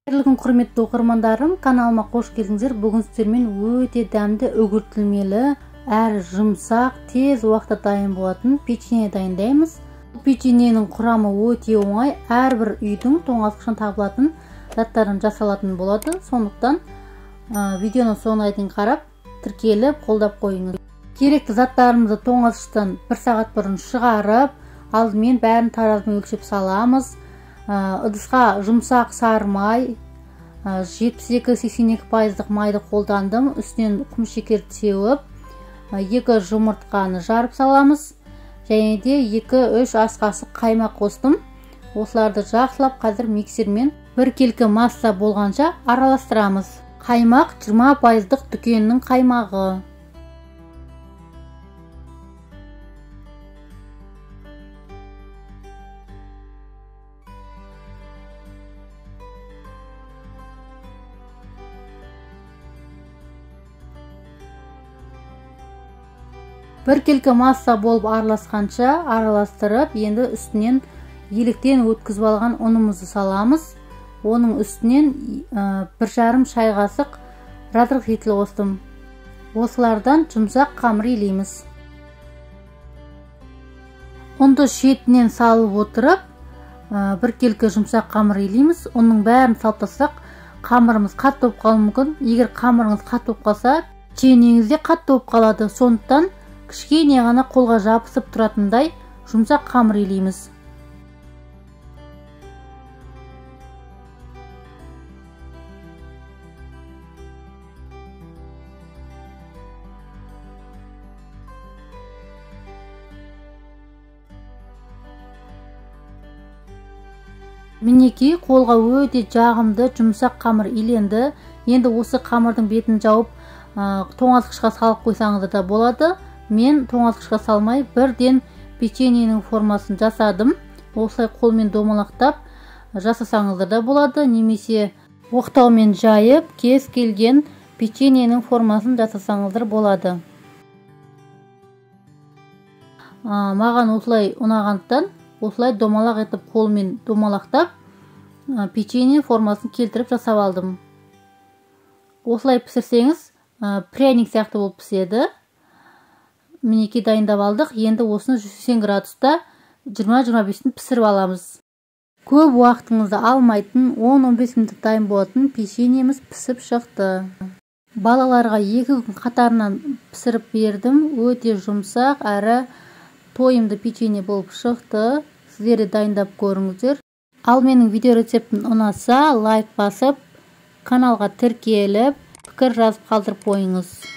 Қайырлы күн құрметті оқырмандарым, каналыма қош келдіңіздер. Бүгін сіздермен өте дәмді, үгітілмелі, әрі жұмсақ, тез уақытта дайын болатын печенье дайындаймыз. Печеньенің құрамы өте оңай, әрбір үйдің тоңазытқыштан табылатын заттарын жасалатын болады. Сондықтан видеоны соңына дейін қарап, тіркеліп, қолдап қойыңыз. Керекті заттарымызды тоңазытқыштан 1 сағат бұрын шығарып, алдымен бәрін таразымен өлшеп саламыз. Ыдысқа жұмсақ сары май, 72-82% майды қолдандым. Үстінен құмшекер сеуіп, 2 жұмыртқаны жарып саламыз. Және де 2-3 ас қасық қаймақ қостым. Осыларды жақсылап қазір миксермен 1 келкі масса болғанша араластырамыз. Қаймақ 20% дүкеннің қаймағы. Bir келкі масса болып араласқанша араластырып, енді үстінен еліктен өткізіп алған ұнымызды саламыз. Оның үстінен 1,5 шай қасық радырық етілі қостым. Осылардан жұмсақ қамыр илейміз. Ұнды шетінен салып отырып, 1 келкі жұмсақ қамыр илейміз. Оның бәрін салып тастасақ, қамырымыз қатты болып қалуы мүмкін. Егер қамырыңыз қатты болып қалса, печеньеңіз де қатты болып қалады. Сондықтан кішкене ғана қолға жабысып тұратындай жұмсақ қамыр илейміз. Мінекей, қолға өте жағымды жұмсақ қамыр иленді. Енді осы қамырдың бетін жауып, тоңазытқышқа салып қойсаңыз да болады. Мен тоңазытқышқа салмай бірден печеньенің формасын жасадым. Осылай қолмен домалақтап жасасаңыздар да болады, немесе оқтаумен жайып кез келген печеньенің формасын жасасаңыздар болады. Маған осылай ұнағандықтан, осылай домалақ етіп қолмен домалақтап печенье формасын келтіріп жасап алдым. Осылай пісірсеңіз, пряник сияқты болып піседі. Мінекей дайындап алдық. Енді осыны 180 градуста 20-25 пісіріп аламыз. Көп уақытыңызды алмайтын 10-15 минут дайын болатын печеньеміз пісіп шықты. Балаларға 2 күн қатарынан пісіріп бердім. Өте жұмсақ әрі тойымды печенье болып шықты. Сіздер де дайындап көріңіздер. Ал менің видео рецептім ұнаса, лайк басып, каналға тіркеліп, пікір жазып қалдырып қойыңыз.